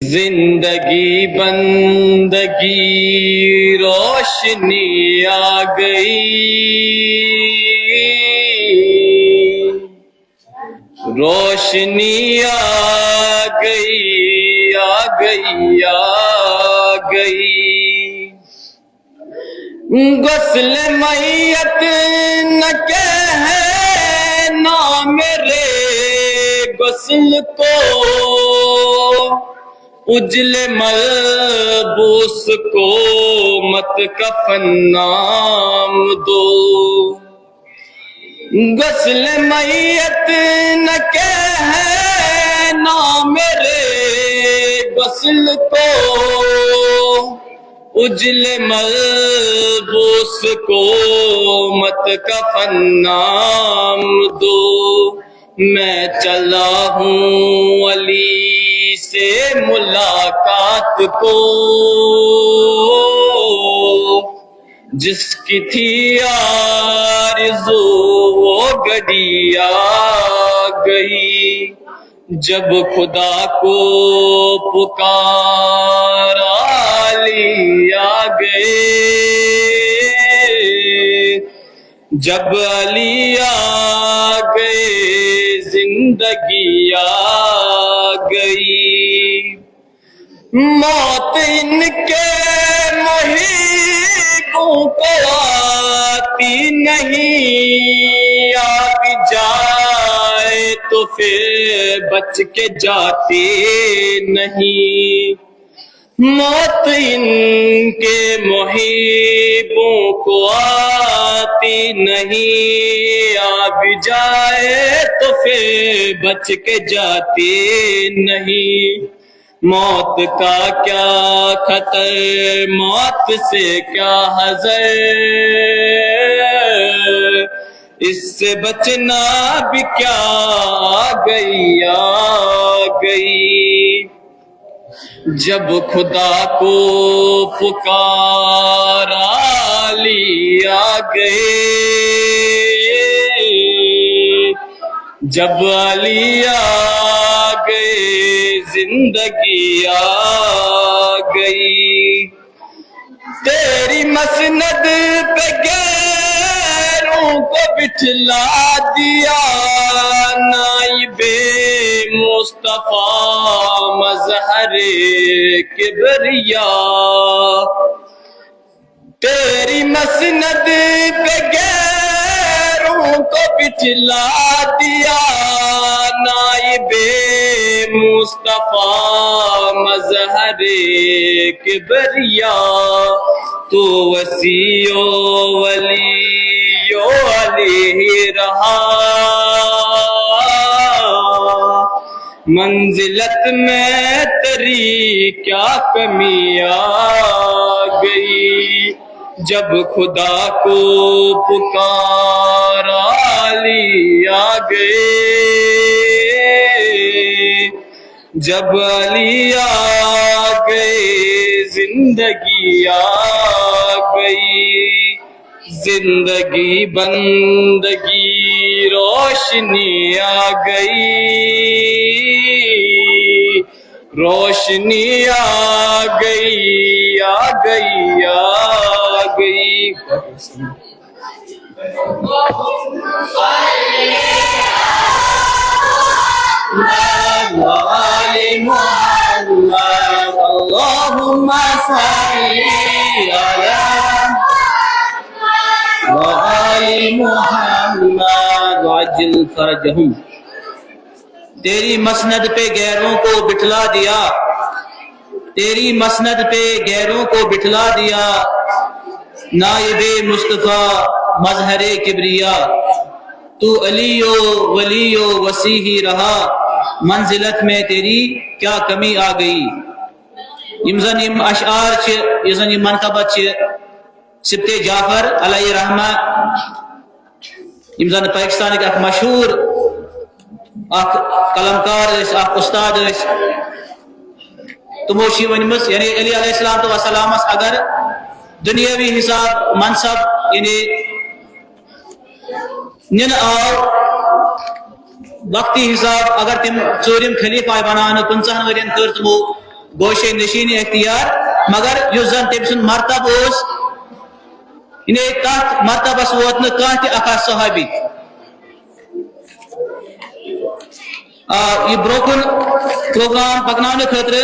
زندگی بندگی روشنی آ گئی، روشنی آ گئی، آ گئی، آ گئی۔ غسل میت نہ کہنا میرے غسل کو، اجلے ملبوس کو مت کفن نام دو۔ غسل میت نہ کہنا میرے غسل کو، اجلے ملبوس کو مت کفن نام دو۔ میں چلا ہوں علی سے ملاقات کو، جس کی تھی آرزو وہ گھڑی آ گئی۔ جب خدا کو پکارا علی آ گئے، جب علی آ گئے زندگی آ گئی۔ موت ان کے محبوں کو آتی نہیں، آ بھی جائے تو پھر بچ کے جاتے نہیں۔ موت ان کے محبوں کو آتی نہیں، آ بھی جائے تو پھر بچ کے جاتے نہیں۔ موت کا کیا خطر، موت سے کیا حذر، اس سے بچنا بھی کیا آ گئی، آ گئی۔ جب خدا کو پکارا علی آ گئے، جب علی آ گئے زندگی آ گئی۔ تیری مسند پہ غیروں کو بٹھلا دیا، نائب مصطفیٰ مظہر کبریا۔ تیری مسند پہ غیروں کو بٹھلا دیا، نائب مصطفیٰ مظہر کبریا۔ تو وسیع و ولی و علی رہا، منزلت میں تیری کیا کمی آ گئی۔ جب خدا کو پکارا علی آ گئے، جب علی آ گئے زندگی آ گئی۔ زندگی بندگی روشنی آ گئی، روشنی آ گئی، آ گئی، آ گئی۔ اللهم صل على وآل محمد وعجل فرجهم۔ تیری مسند پہ غیروں کو بٹھلا دیا، تیری مسند پہ غیروں کو بٹھلا دیا، نائب مصطفیٰ مظہر کبریا۔ تو علی و ولی و وسیع ہی رہا، منزلت میں تیری کیا کمی آ گئی۔ یم زن یم اشعار چھ، یم زن یم منقبت چھ سبت جعفر علیہ رحمہ، یم زن پاکستان کے اک مشہور اک قلمکار اس، اک استاد اس، تمو چھ ونمس یعنی علی علیہ السلام اگر دنیاوی حساب منصب یعنی نن آو وقتی حساب اگر تم ژوٗرِم خلیفہ بنانے 50 ورین کر تمو گوشے نشینی اختیار مگر یس زن تم سن مرتبہ اس انہیں تحت مرتبس ووت نہ کانٛہہ تہِ اکھ صحابی یہ برکن پروگرام پکنانے خاطر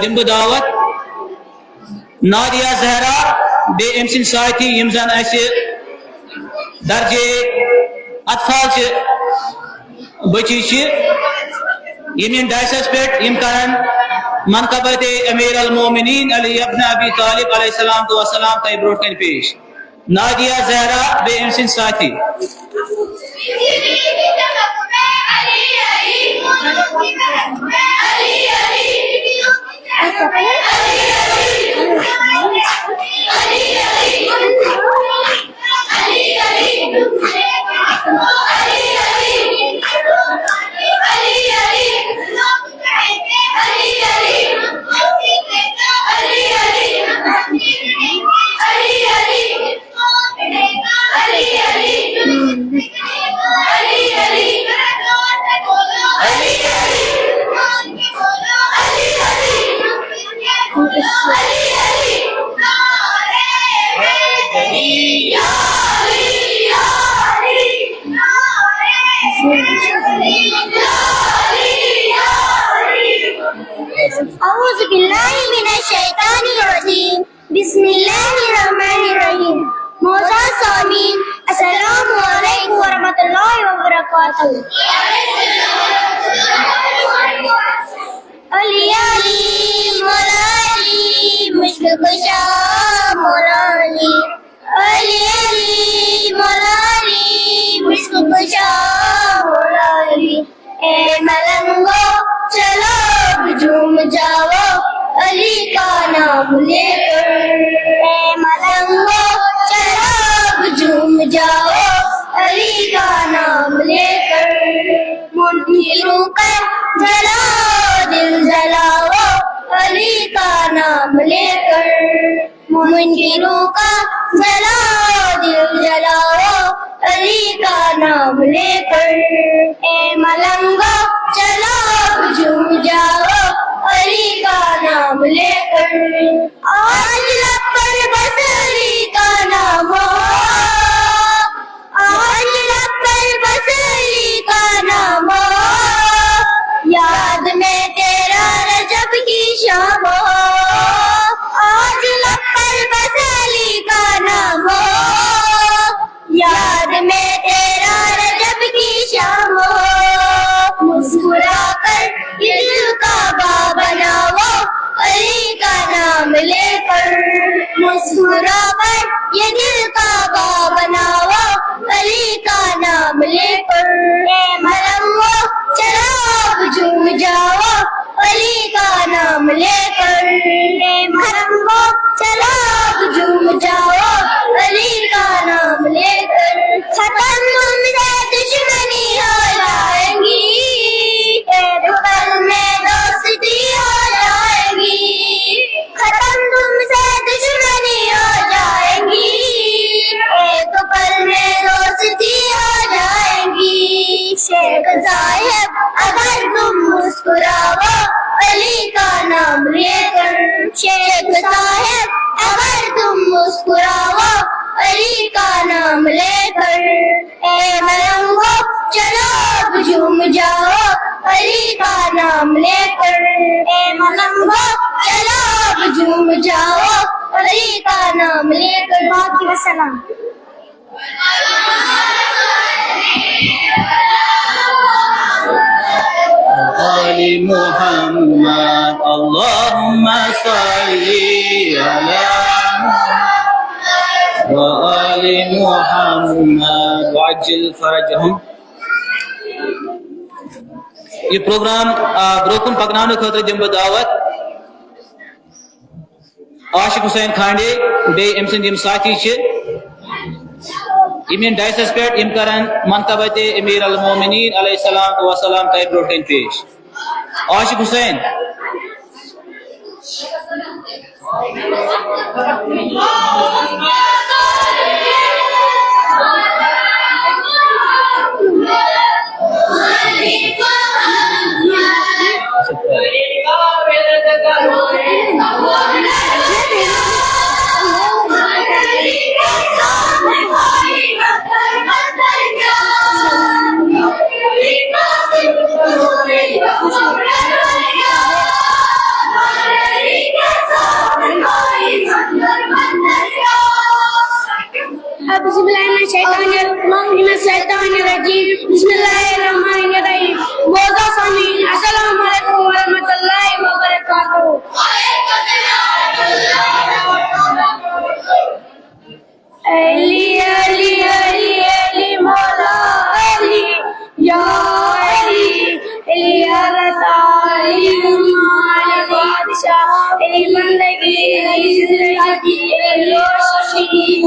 دم بہ دعوت نادیہ زہرا بے ام سن ساتھی یم زن اس درجے اطفال چھ بچی چھ یم ڈائسس پہ یم کرن منقبت امیر المومنین علی ابن ابی طالب علیہ السلام تو السلام تہ برونٹ کن پیش نادیہ زہرا بے ام سن ساتھی اعوذ باللہ من الشیطان الرجیم بسم اللہ الرحمن الرحیم معزز سامعین السلام علیکم ورحمۃ اللہ وبرکاتہ علی علی مولا علی مشکل کشا مولا علی علی علی مولا علی مشکل کشا مولا علی اے ملنگو چلو جھوم جاؤ علی کا نام لے کر اے ملنگو چلو جھوم جاؤ علی کا نام لے کر منکروں کا جلاؤ دل جلاؤ علی کا نام لے کر منکروں کا جلاؤ دل جلاؤ علی کا نام لے کر اے ملنگو چلو جھوم جاؤ علی کا نام لے کر آج لب پر بس علی کا نام ہو آج لب پر بس علی کا نام ہو یاد میں تیرا رجب کی شام ہو آج لب پر بس علی کا نام ہو یاد میں تیرا رجب کی شام ہو مسکرا کر یہ دل کا با بناؤ علی کا نام لے کر مسکرا کر یہ دل کا با بناؤ علی کا نام لے کر اے ملنگو چلو جھوم جاؤ علی کا نام لے کر اے ملنگو چلو جھوم جاؤ علی کا نام لے کر ختم تم سے دشمنی ہو جائیں گی ایک پل میں دوستی ہو جائے گی ختم تم سے دشمنی ہو جائے گی ایک پل میں دوستی ہو جائے گی شیخ صاحب اگر تم مسکراؤ علی کا نام لے کر شیخ صاحب اگر تم مسکراؤ علی کا نام لے کر اے ملنگو چلو جھوم جاؤ علی کا نام لے کر اے ملنگو چلو جھوم جاؤ علی کا نام لے کر باقی وسلام آل محمد اللهم صل على محمد وآل محمد وعجل فرجهم یہ پروگرام بروکن پکنانے خاطر دم بہ دعوت عاشق حسین کھانڈے بے ام سند یم ساتھی یم ڈائسس پہ یم کرن منقبت امیر المومنین علیہ السلام و السلام تہ برونٹ پیش عاشق حسین America, Bismillahirrahmanirrahim. Bismillahirrahmanirrahim. Boza Samin. Assalamualaikum warahmatullahi wabarakatuh. Ali, Ali, Ali, Ali, Mola Ali, Ya Ali, Ali Arata, Ali Umar, Ali Badshah, Ali Bandagi, Ali Zindagi, Ali Roshi.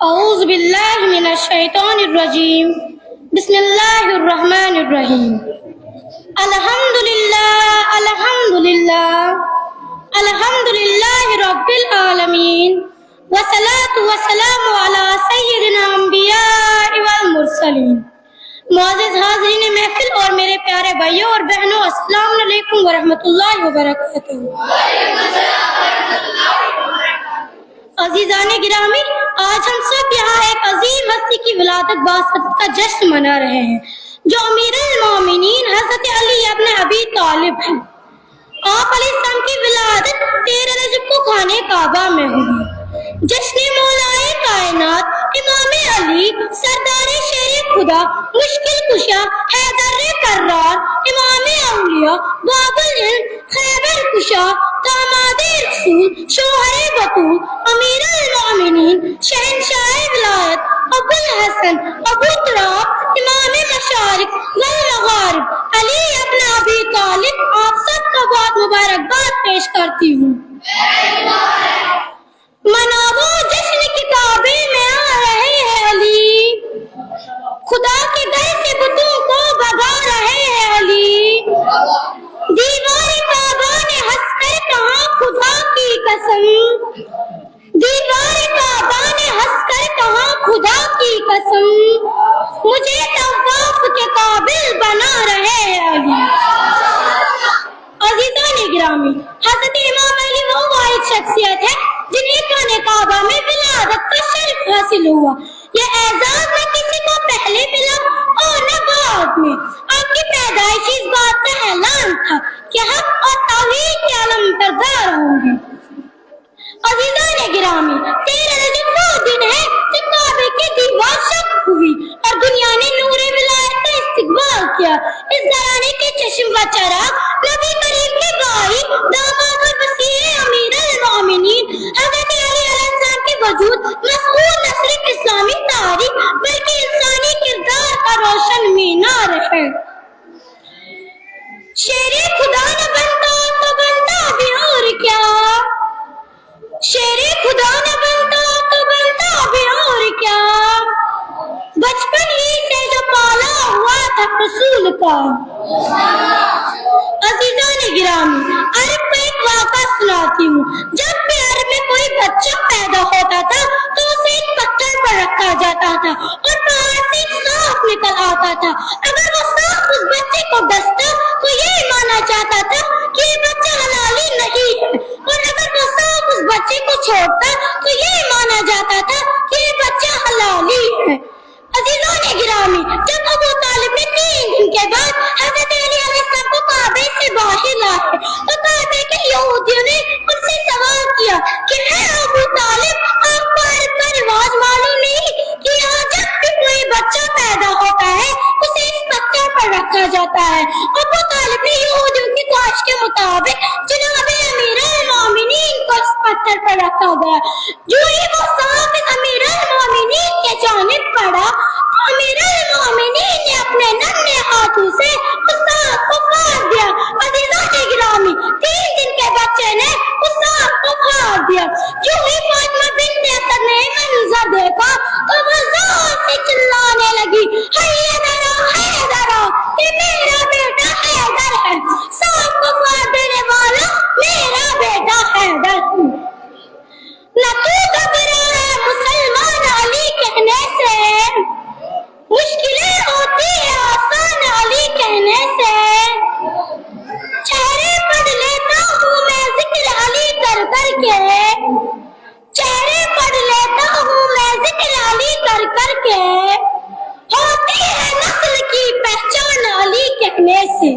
أعوذ بالله من الشيطان الرجيم بسم الله الرحمن الرحيم الحمد لله رب العالمين والصلاة والسلام على سيدنا الأنبياء والمرسلين معزز حاضرین محفل اور میرے پیارے بھائیوں اور بہنوں السلام علیکم ورحمۃ اللہ وبرکاتہ عزیزان گرامی آج ہم سب یہاں ایک عظیم ہستی کی ولادت باسط کا جشن منا رہے ہیں جو امیر المومنین حضرت علی ابن ابی طالب ہیں آپ علیہ السلام کی ولادت 13 رجب کو خانہ کعبہ میں ہوئی جشن مولائے کائنات امام علی سردار شیر خدا مشکل کشا حیدر کرار امام اولیاء باب العلم خیبر کشا داماد رسول شوہر بطول امیر المؤمنین شہنشاہ ولایت ابو الحسن ابو تراب امام مشارق والمغارب علی ابن ابی طالب آپ سب کا بہت مبارکباد پیش کرتی ہوں مناو جشن کتابے میں آ رہے ہیں علی خدا کے گھر سے بتوں کو بھگا رہے ہیں علی دیوار کعبہ نے ہنس کر کہا خدا کی قسم دیوار کعبہ نے ہنس کر کہا خدا کی قسم مجھے طواف کے قابل بنا رہے ہیں علی عزیزان گرامی حضرت امام علی وہ واحد شخصیت ہے جنہیں خانہ معاشرہ نبی کریم کے گائی داماد اور وسیع امیر المومنین حضرت علی علیہ السلام کے وجود مسئول نہ صرف اسلامی تاریخ بلکہ انسانی کردار کا روشن مینار ہے۔ شیر خدا نہ بنتا تو بنتا بھی اور کیا، شیر خدا نہ بنتا تو بنتا بھی اور کیا، بچپن ہی سے جو پالا ہوا تھا رسول کا۔ عزیزان گرامی، عرب کا ایک واقعہ سناتی ہوں۔ جب بھی عرب میں کوئی بچہ پیدا ہوتا تھا تو اسے ایک پتھر پر رکھا جاتا تھا اور باہر سے ایک سانپ نکل آتا تھا۔ اگر وہ سانپ اس بچے کو ڈستا تو یہ مانا جاتا تھا کہ یہ بچہ حلالی نہیں ہے، اور اگر وہ سانپ اس بچے کو چھوڑتا تو یہ مانا جاتا تھا کہ یہ بچہ حلالی ہے۔ عزیزان گرامی، جب ابو طالب نے 3 دن کے بعد حضرت علی علیہ السلام کو کعبے سے باہر لائے تو کعبے کے یہودیوں نے ان سے سوال کیا کہ اے ابو طالب، آپ کو عرب کا رواج معلوم نہیں کہ یہاں جب بھی کوئی بچہ پیدا ہوتا ہے اسے اس پتھر پر رکھا جاتا ہے؟ ابو طالب نے یہودیوں کی خواہش کے مطابق جناب امیر المومنین کو اس پتھر پر رکھا گیا۔ جو ہی وہ سانپ امیر المومنین کے جانب پڑا، امیر المومنین نے اپنے ننھے ہاتھوں سے اس سانپ کو کاٹ دیا۔ عزیزان گرامی، 3 دن کے بچے نے اس سانپ کو کاٹ دیا۔ جو ہی فاطمہ بنت اسد نے منظر دیکھا تو وہ زور سے چلانے لگی، حیدرا حیدرا، یہ میرا بیٹا حیدر ہے، سانپ کو کاٹ دینے والا میرا بیٹا حیدر ہے۔ نہ تو گھبرا ہے مسلمان علی کہنے سے، مشکلیں ہوتی ہے آسان علی کہنے سے، چہرے پڑھ لیتا ہوں میں ذکر علی کر کر کے، چہرے پڑھ لیتا ہوں میں ذکر علی کر کر کے، ہوتی ہے نسل کی پہچان علی کہنے سے۔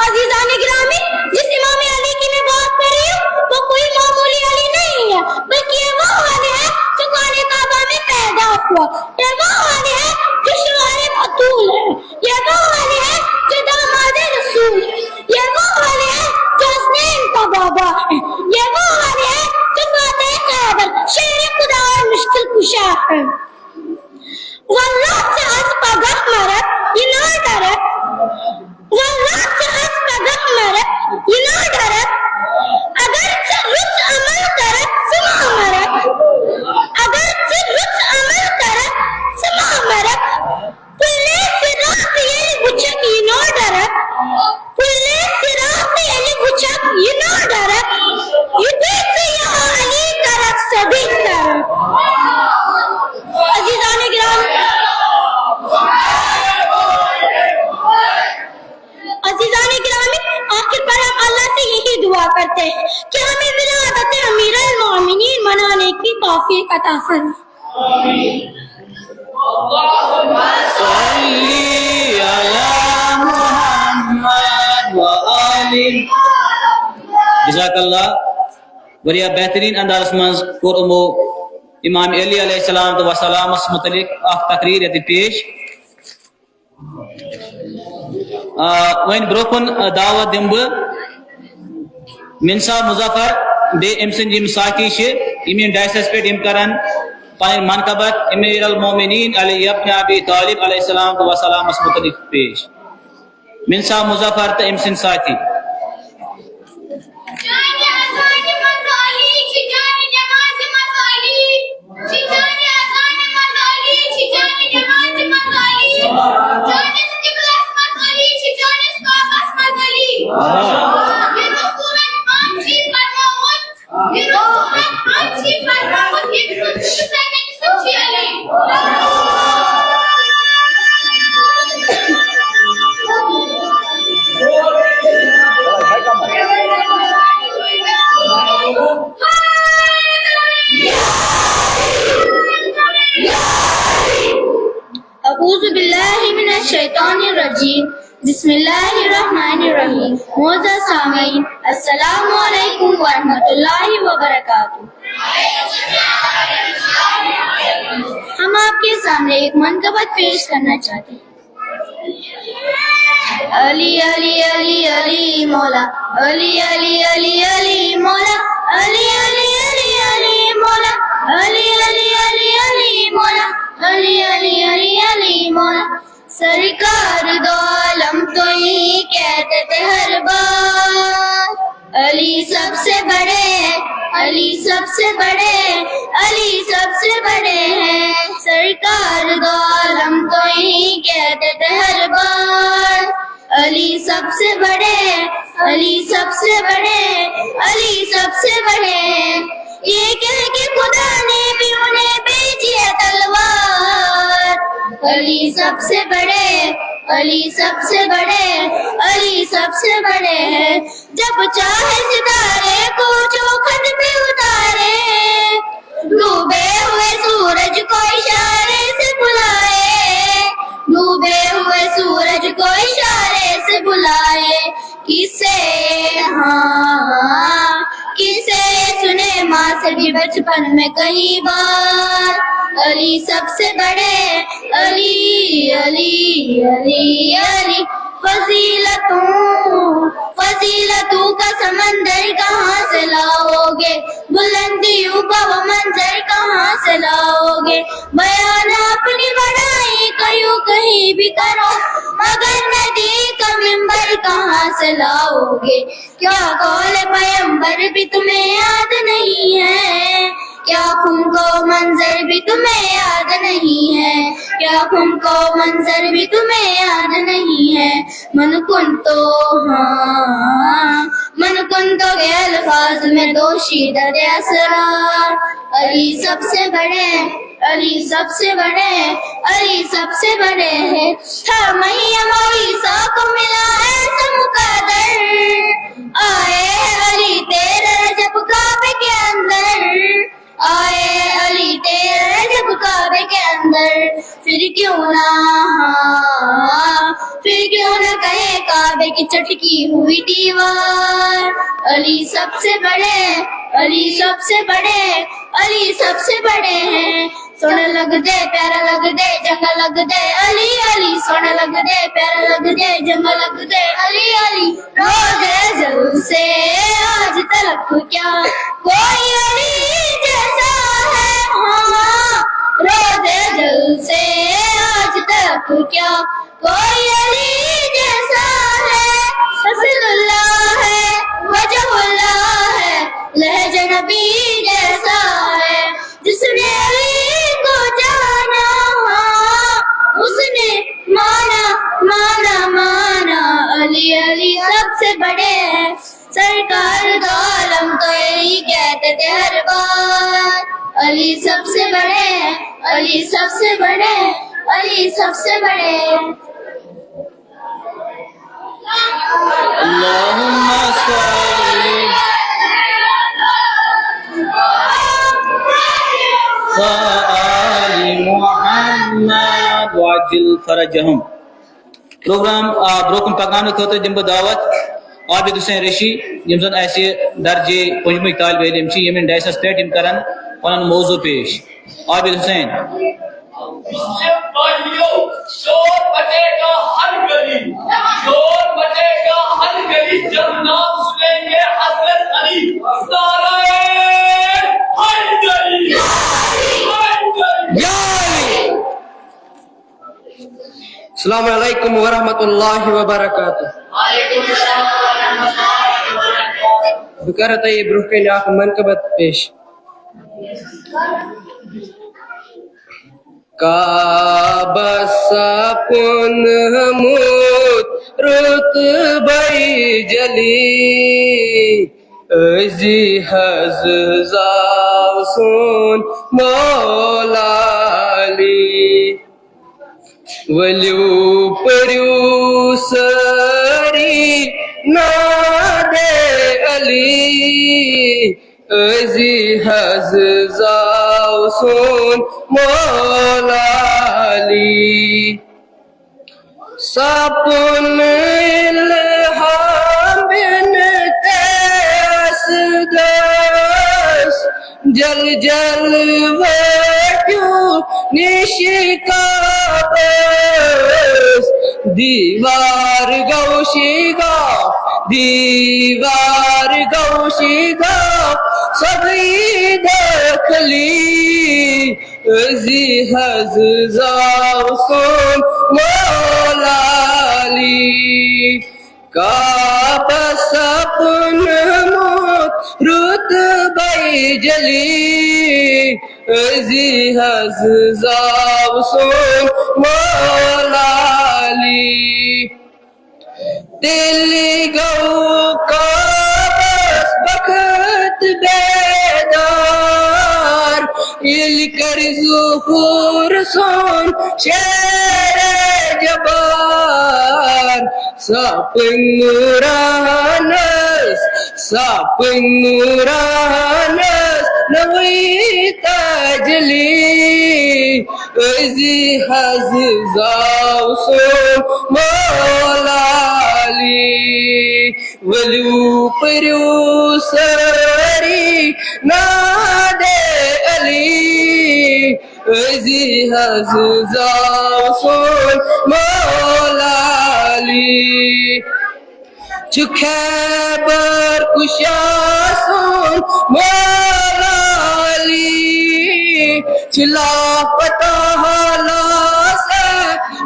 عزیزان گرامی، جس امام علی کی میں بات کر رہی ہوں وہ کوئی معمولی علی نہیں ہے، بلکہ یہ وہ علی ہے جو خانہ کعبہ میں پیدا ہوا، یہ وہ علی ہے جو شوہر بطول ہے، یہ وہ علی ہے جو داماد رسول ہے، یہ وہ علی ہے جو حسنین کا بابا ہے، یہ وہ علی ہے جو فاتح خیبر، شیر خدا اور مشکل کشا ہے۔ واللہ سے از پگہ مرد یہ نہ ڈرد، واللہ سے از پگہ مرد یہ نہ ڈرد، اگرچہ رچ عمل کرد سما مرد، اگرچہ رچ عمل کرد سما مرد، پلے صراط یعنی گچک یہ نہ ڈرد، پلے صراط یعنی گچک یہ نہ ڈرد، یہ دیکھ یہاں علی کرد سے بہتر۔ عزیزان گرامی، عزیزان گرامی، آخر پر ہم اللہ سے یہی دعا کرتے ہیں کہ ہمیں ولادت امیر المومنین منانے کی توفیق عطا فرمائے۔ صلی علی محمد وآلہ۔ جزاک اللہ۔ واریاہ بہترین انداز مز کور امو امام علی علیہ السلام تو وسلام متعلق اخ تقریر یت پیش۔ وین بروکن دعوت دم بہ منصا مظفر بے ام سند یم ساتھی یم ڈائسس پہ کران پن منقبت امیر المومنین علی ابن ابی طالب علیہ السلام تو وسلام متعلق پیش۔ منصا مظفر تو ام سند ساتھی۔ اعوذ باللہ من الشیطان الرجیم، بسم اللہ الرحمن الرحیم۔ معزز سامعین، السلام علیکم ورحمۃ اللہ وبرکاتہ۔ ہم آپ کے سامنے ایک منقبت پیش کرنا چاہتے ہیں۔ علی علی علی علی مولا علی علی علی علی مولا علی علی علی علی مولا علی علی علی علی مولا علی علی علی علی مولا سرکار دو عالم تو ہی کہتے تھے ہر بار علی سب سے بڑے ہیں علی سب سے بڑے علی سب سے بڑے ہیں سرکار دو عالم تو ہی کہتے تھے ہر بار علی سب سے بڑے علی سب سے بڑے علی سب سے بڑے یہ کہہ کے خدا نے بھی انہیں بھیجی ہے تلوار علی سب سے بڑے علی سب سے بڑے علی سب سے بڑے ہیں جب چاہے ستارے کو چوکھٹ پہ اتارے ڈوبے ہوئے سورج کو اشارے سے بلائے ڈوبے ہوئے سورج کو اشارے سے بلائے کسے ہاں کسے سنے ماں سے بھی بچپن میں کئی بار علی سب سے بڑے علی علی علی علی فضیلتوں کا سمندر کہاں سے لاؤ گے بلندیوں کا وہ منظر کہاں سے لاؤ گے بیان اپنی بڑائی کیوں کہیں بھی کرو مگر ندی کا منبر کہاں سے لاؤ گے کیا قول پیغمبر بھی تمہیں یاد نہیں ہے کیا تم کو منظر بھی تمہیں یاد نہیں ہے کیا تم کو منظر بھی تمہیں یاد نہیں ہے من کن تو کے الفاظ میں دوشیدہ اسرار علی سب سے بڑے علی سب سے بڑے علی سب سے بڑے ہیں ہر مریم اور عیسیٰ کو ملا ایسا مقدر آئے علی تیرے رجب کعبے کے اندر آئے علی تیرے رجب کعبے کے اندر پھر کیوں نہ کہے کعبے کی چٹکی ہوئی دیوار علی سب سے بڑے علی سب سے بڑے علی سب سے بڑے ہیں سونے لگ دے پیارا لگ دے جنگ لگ دے علی علی سونے لگ دے پیارا لگ دے جنگ لگ دے علی علی روزے جل سے آج تلک کیا کوئی علی جیسا ہے ہاں روزے جل سے آج تلک کیا کوئی علی جیسا ہے رسول اللہ ہے وجہ اللہ ہے لہجہ نبی جیسا ہے جس نے علی کو جانا اس نے مانا علی علی سب سے بڑے ہیں سرکار دو عالم تو یہی کہتے تھے ہر بار علی سب سے بڑے علی سب سے بڑے علی سب سے بڑے اللهم صل وآل محمد وعجل فرجهم پروگرام برکن پکان خاطر دم دعوت عابد حسین رشی یم زن ایسے درجے پنجمک طالب علم یمن ڈائسس پہ کران پن موضوع پیش عابد حسین شور بچے گا ہر گلی شور بچے گا ہر گلی جب نام سنیں گے حضرت علی نعرہ حیدری السلام علیکم ورحمۃ اللہ وبرکاتہ بکرت یہ برکن اخ منقبت پیش کعبہ سپن حمود رتبہ جلی ازی حززاو سون مولا علی ولیو پریو سری نادے علی ازی حززاو سون مولا علی سپن الہام بن تیس دس جل جل ویٹیو نشکا بس دیوار گوشیگا دیوار گوشیگا سبھی دکھلی ازی حز زاوسون مولالی کعبہ سپن موت رتبہ جلی ازی حز زاوسون مولالی دلی گو کعبہ بخت بیدار il ظہور سون شیر جبار ساپن نورانس نوی تجلی ازی حز زاوسون مولالی ولو پریو سری نادے علی ازی حز زاوسون مولالی خیبر کشاسون مولالی چلا فتح لاسے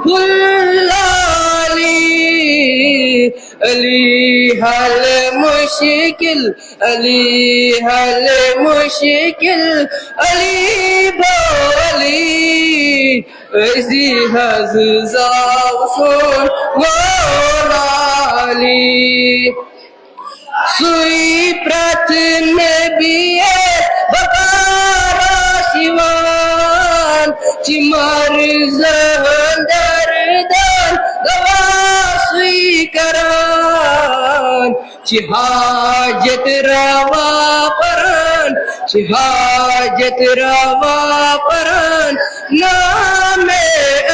بلالی علی حل مشکل علی حل مشکل علی بولی ازی حز زاوسون مولالی سوئی پرت نبی بکارا شیوان چمار زندردان گوا سوئی کران چی حاجت روا پران چی حاجت روا پران نام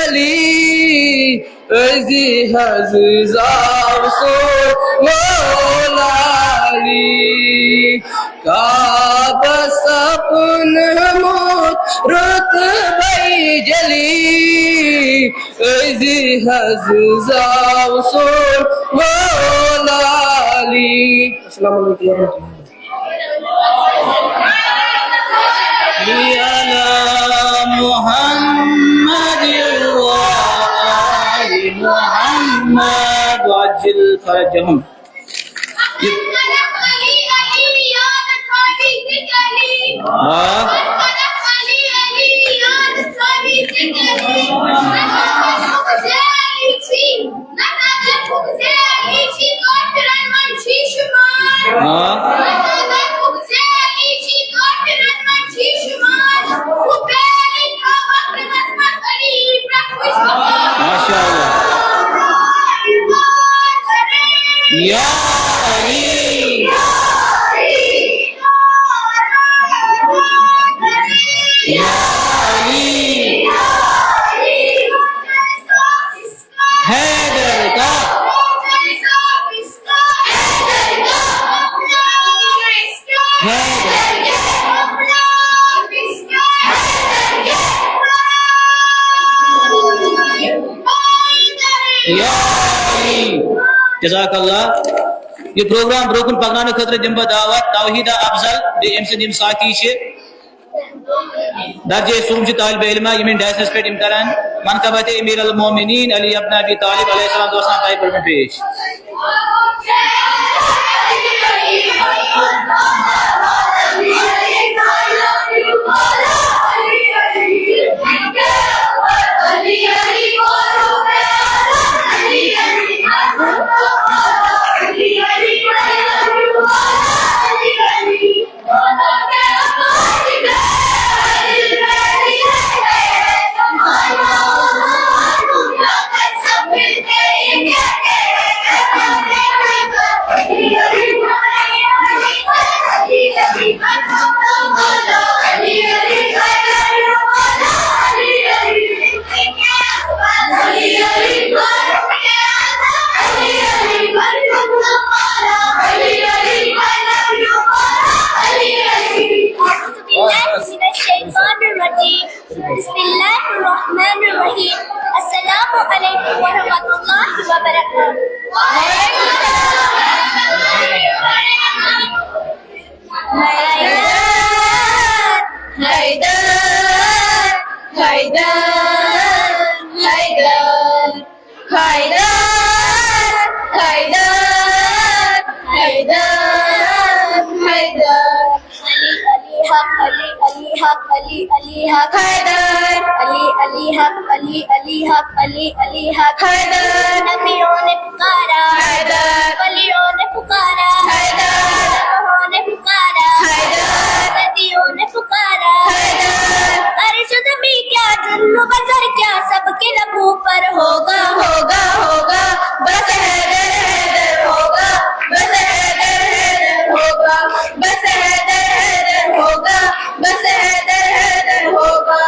علی ازی حز زاوسون مولالی کعبہ سپن موت رتبہ جلی ازی حز زاوسون مولالی. السلام علیکم ورحمۃ اللہ محمد وآل محمد وعجل فرجهم. یا علی یا علی حیدر کا جزاک اللہ. یہ پروگرام بروکن پکنانے خطر دمبہ دعوت توحید افضل بے امسن یم ساکی چھے درجہ سوم چھ طالب علمہ یمین ڈیسس پیٹ امکران منقبت امیر المومنین علی ابن ابی طالب علیہ السلام دوستان تائی پر میں پیش. Yeah. حیدر حیدر علی علی حق علی علی حق علی علی حق حیدر علی علی حق علی علی حق علی علی حق حیدر نبیوں نے پکارا حیدر ولیوں نے پکارا حیدر علماؤں نے پکارا حیدر صدیوں نے پکارا حیدر عرش و زمین کیا جن و بشر کیا سب کے لبوں پر ہوگا ہوگا ہوگا بس حیدر حیدر ہوگا بس حیدر حیدر ہوگا بس حیدر حیدر ہوگا بس حیدر حیدر ہوگا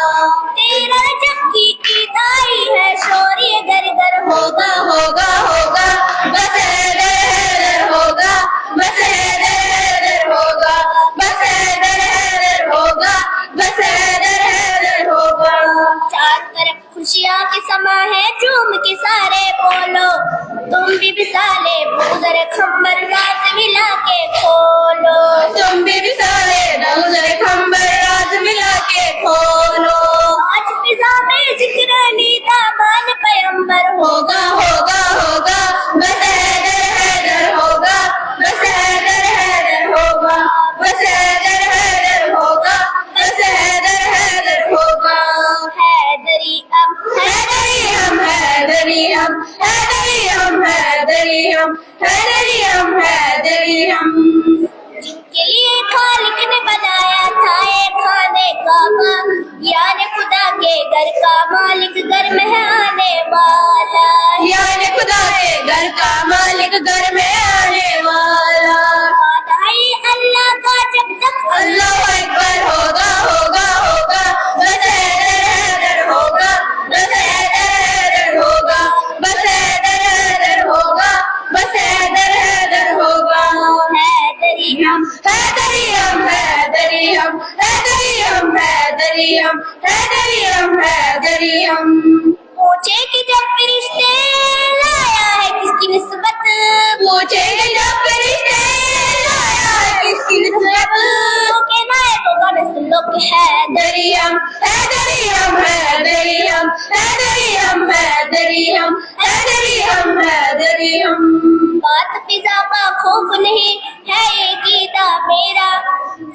تیرا جب کی عید آئی ہے شور یہ گر گر ہوگا ہوگا ہوگا بس حیدر حیدر ہوگا بس حیدر حیدر ہوگا بس حیدر حیدر ہوگا بس حیدر حیدر ہوگا چار طرف خوشیاں کے سما ہے جھوم کے سارے بولو تم بھی مثالے بوزر کھمبر راز ملا کے کھولو تم بھی مثالے بوزر کھمبر راز ملا کے کھولو آج فضا میں ذکر علی دامان پیغمبر ہوگا ہوگا ہوگا بس حیدر حیدر ہوگا بس حیدر حیدر ہوگا بس حیدر حیدر ہوگا بس حیدر حیدر ہوگا حیدری ہم حیدری ہم حیدری ہم حیدری ہم حیدری ہم حیدری ہم حیدری ہم جن کے لیے خالق نے بنایا تھا ایک خانے کعبہ یعنی خدا کے گھر کا مالک گھر میں ہے آنے والا یعنی خدا کے گھر کا مالک گھر میں آنے والا آدھائی اللہ کا جب تک اللہ اکبر ہوگا ہوگا ہوگا بس حیدر حیدر ہوگا بس حیدر حیدر ہوگا بس حیدر حیدر ہوگا بس حیدر حیدر ہوگا حیدری ہم حیدری ہم حیدری ہم حیدری ہم حیدری ہم حیدری ہم حیدری ہم پوچھے کہ جب فرشتے لایا ہے کس کی نسبت پوچھے کہ جب فرشتے لایا ہے کس کی نسبت تو کہنا ہے تو گانے سن لو کہ حیدری ہم حیدری ہم حیدری ہم حیدری ہم حیدری ہم حیدری ہم حیدری ہم بات فضا کا خوف نہیں ہے یہ گیتا میرا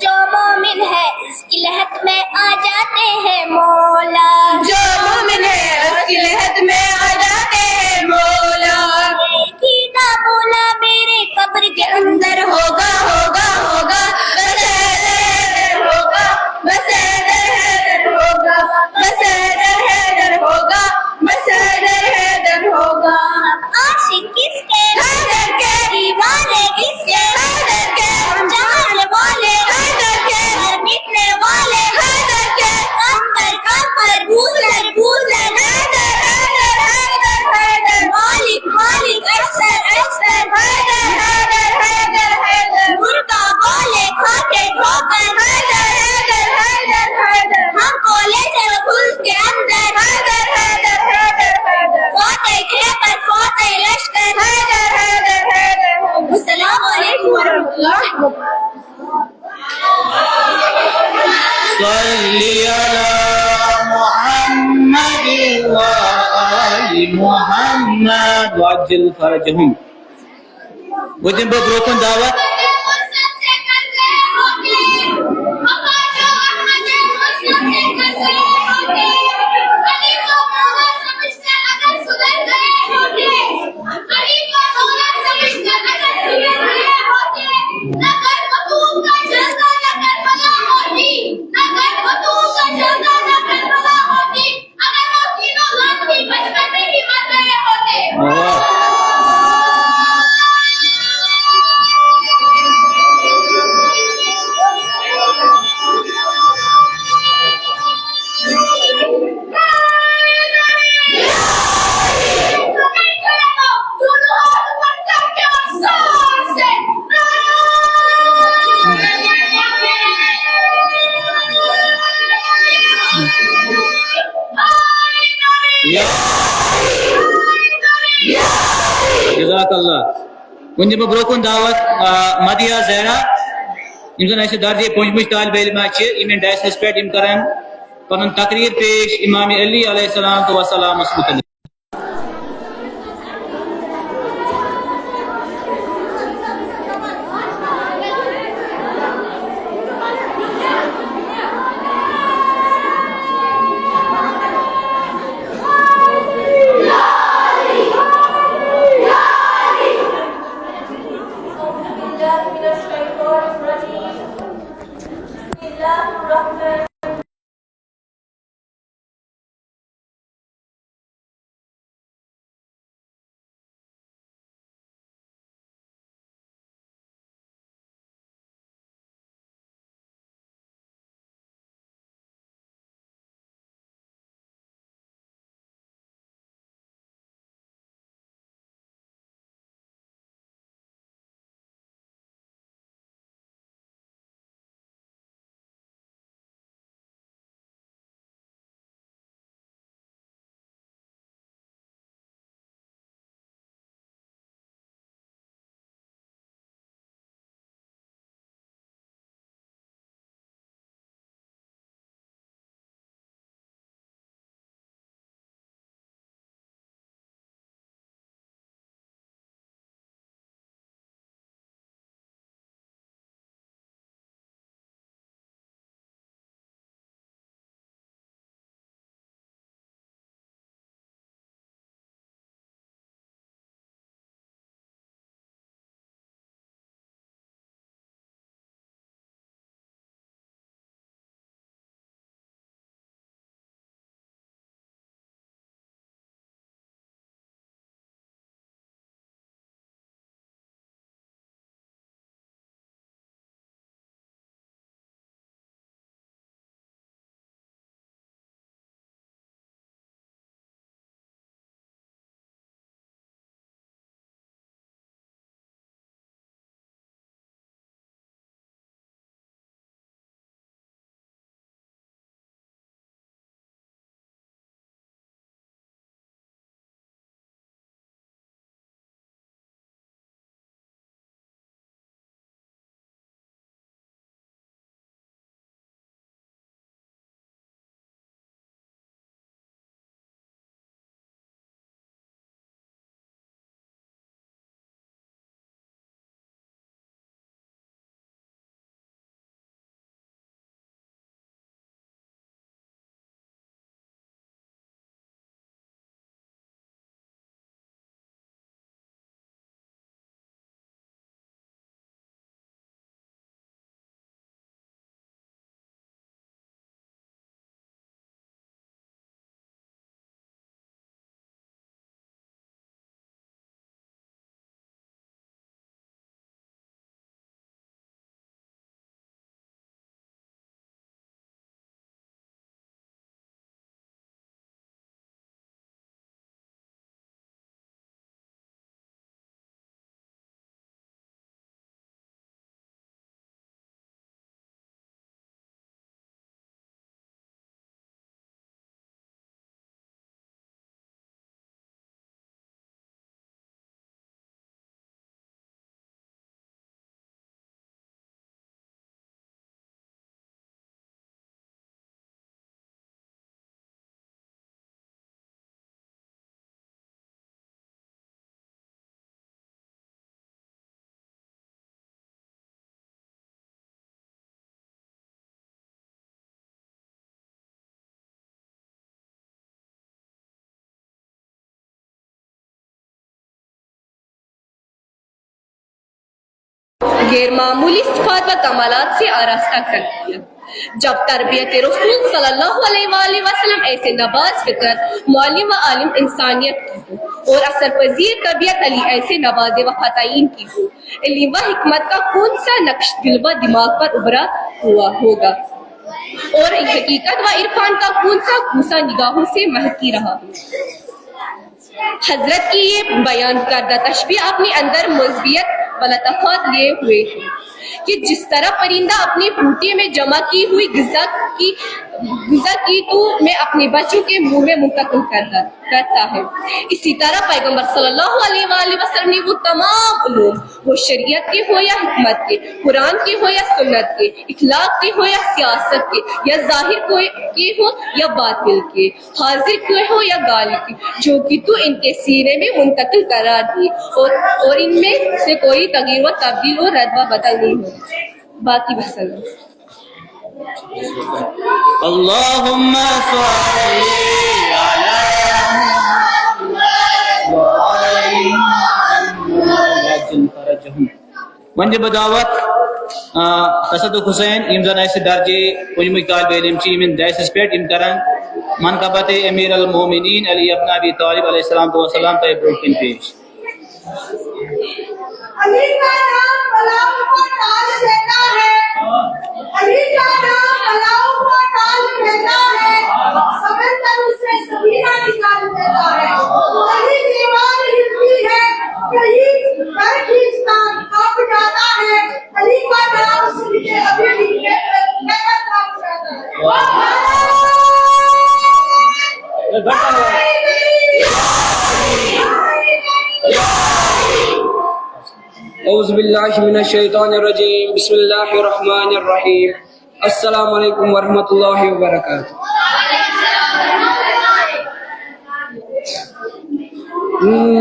جو مومن ہے اس کی لہت میں آ جاتے ہیں مولا جو مومن ہے اس کی لہت میں آ جاتے ہیں مولا یہ گیتا بولا میرے قبر کے اندر ہوگا ہوگا ہوگا بس حیدر حیدر ہوگا بس حیدر حیدر ہوگا بس حیدر حیدر ہوگا بس حیدر حیدر ہوگا عاشق کس کے حیدر کے دیوانے کس کے حیدر کے ہم جہاں والے حیدر کے مٹنے والے حیدر کے کمبر کمبر گوزر گوزر حیدر حیدر حیدر حیدر مالک مالک اکثر اکثر حیدر حیدر حیدر حیدر مرغا بولے کھاتے ٹھوکر حیدر حیدر حیدر حیدر ہم کو لے چلو خود کے اندر حیدر حیدر حیدر حیدر فاتح کھیپر فاتح لشکر حیدر حیدر حیدر السلام علیکم ورحمۃ اللہ صلی علی محمد وآل محمد وعجل فرجهم. Within broken dawat Jazakallah. Kunci broken dawat Madhya Zahra imsan aise darje pojmuş talib ilm ache imen das respect im karan panun takrir pesh Imam Ali alayhi salam wa salam asmut غیر معمولی صفات و کمالات سے آراستہ کر دیا۔ جب تربیت رسول صلی اللہ علیہ وآلہ وسلم ایسے نواز فطرت معلم و عالم انسانیت کی ہو اور اثر پذیر طبیعت علی ایسے نواز و فتعین کی ہو، علم و حکمت کا کون سا نقش دل و دماغ پر ابھرا ہوا ہوگا اور حقیقت و عرفان کا کون سا گوسا نگاہوں سے مہکی رہا ہو۔ حضرت کی یہ بیان کردہ تشبیہ اپنے اندر مثبیت و لطافت لیے ہوئے ہے کہ جس طرح پرندہ اپنے بوٹے میں جمع کی ہوئی غذا کی تو میں اپنے بچوں کے منہ میں منتقل کرتا ہے، اسی طرح پیغمبر صلی اللہ علیہ وآلہ وسلم نے وہ تمام علوم، وہ شریعت کے ہو یا حکمت کے، قرآن کے ہو یا سنت کے، اخلاق کے ہو یا سیاست کے، یا ظاہر کے ہو یا باطل کے، حاضر کے ہو یا غائب کے، جو کہ تو ان کے سینے میں منتقل قرار دی اور ان میں سے کوئی تغیر و تبدیل و رد و بدل نہیں ہو۔ باقی وسلم۔ اللهم صل على ون بدعوت تصدق حسین یم زن اس درجے پنجم طالب علم چی من دائس پہ کران منقبت امیر المومنین علی ابن ابی طالب علیہ السلام تو سلام تو بروکن پیش۔ علی کا نام بلاؤ کو ٹال دیتا ہے، علی کا نام بلاؤ کو ٹال دیتا ہے، سمندر اس سے سفینہ نکال دیتا ہے، کہیں دیوار ہلتی ہے، کہیں گھر کھینچتا کانپ جاتا ہے، علی کا نام اس لیے ابھی بھی نعمت کانپ جاتا ہے۔ اعوذ باللہ من الشیطان الرجیم، بسم اللہ الرحمن الرحیم۔ السلام علیکم ورحمۃ اللہ وبرکاتہ۔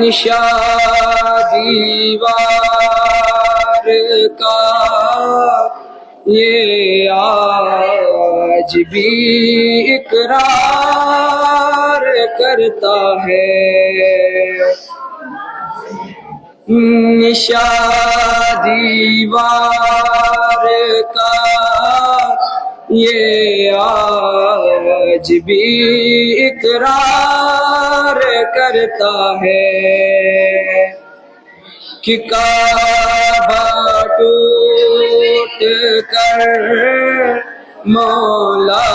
نشان دیوار کا یہ آج بھی اقرار کرتا ہے، نشان دیوار کا یہ آج بھی اقرار کرتا ہے کہ کعبہ ٹوٹ کر مولا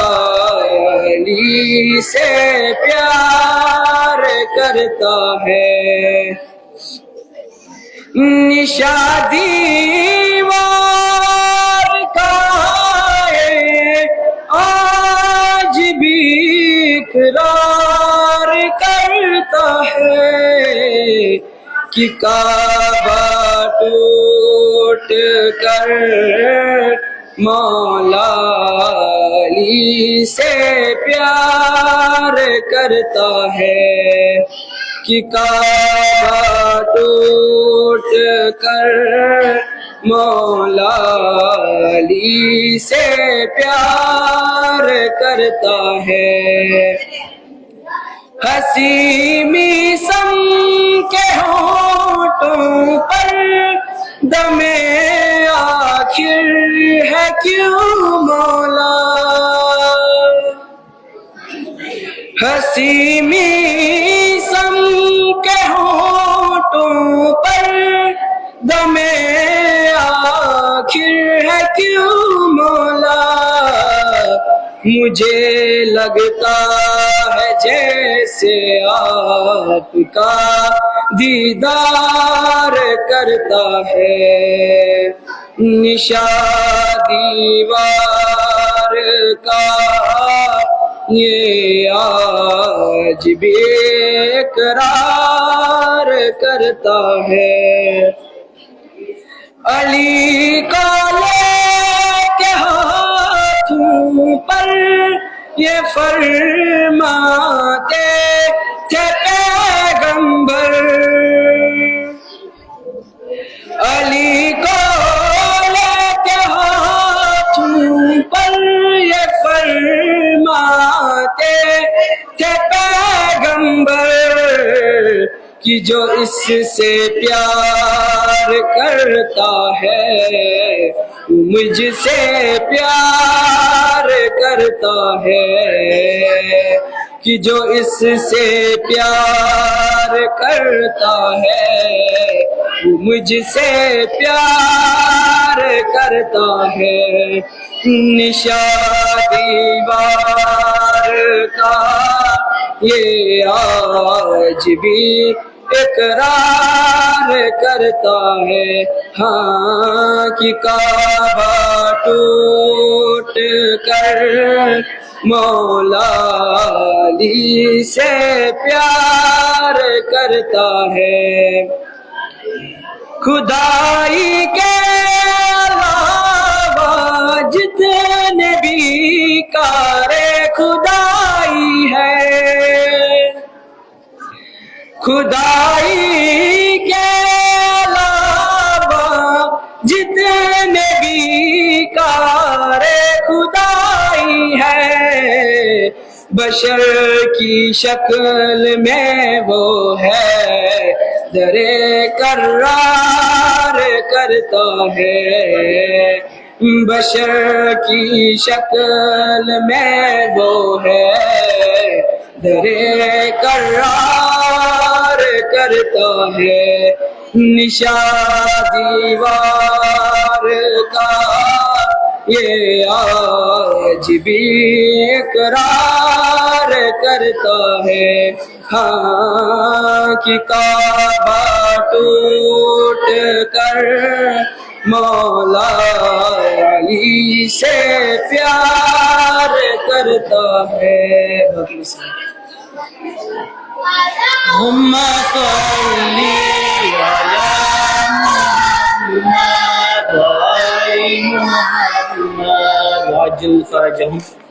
علی سے پیار کرتا ہے، نشان دیوار کا آج بھی اقرار کرتا ہے کہ کعبہ ٹوٹ کر مولا علی سے پیار کرتا ہے، کہ کعبہ ٹوٹ کر مولا علی سے پیار کرتا ہے، ہنسی میسم کے ہونٹوں پر دم آخر ہے کیوں مولا، ہنسی میسم کے ہونٹوں پر دم آخر ہے کیوں مولا، مجھے لگتا ہے جیسے آپ کا دیدار کرتا ہے، نشان دیوار کا یہ آج بھی اقرار کرتا ہے، علی کا لے کے ہاتھوں پر یہ فرماتے تھے پیغمبر، علی کو لے کے ہاتھوں پر یہ فرماتے تھے پیغمبر کہ جو اس سے پیار پیار کرتا ہے، تو مجھ سے پیار کرتا ہے، کہ جو اس سے پیار کرتا ہے وہ مجھ سے پیار کرتا ہے۔ نشان دیوار کا یہ آج بھی اقرار کرتا ہے، ہاں کہ کعبہ ٹوٹ کر مولا علی سے پیار کرتا ہے۔ خدائی کے علاوہ جتنے بھی کار خدائی ہے، خدائی کے علاوہ جتنے بھی کار خدائی ہے، بشر کی شکل میں وہ ہے، در کرار کرتا ہے، بشر کی شکل میں وہ ہے، در کرار کرتا ہے۔ نشان دیوار کا یہ آج بھی اقرار کرتا ہے، ہاں کہ کعبہ ٹوٹ کر مولا علی سے پیار کرتا ہے۔ اللهم صل على محمد وآل محمد وعجل فرجهم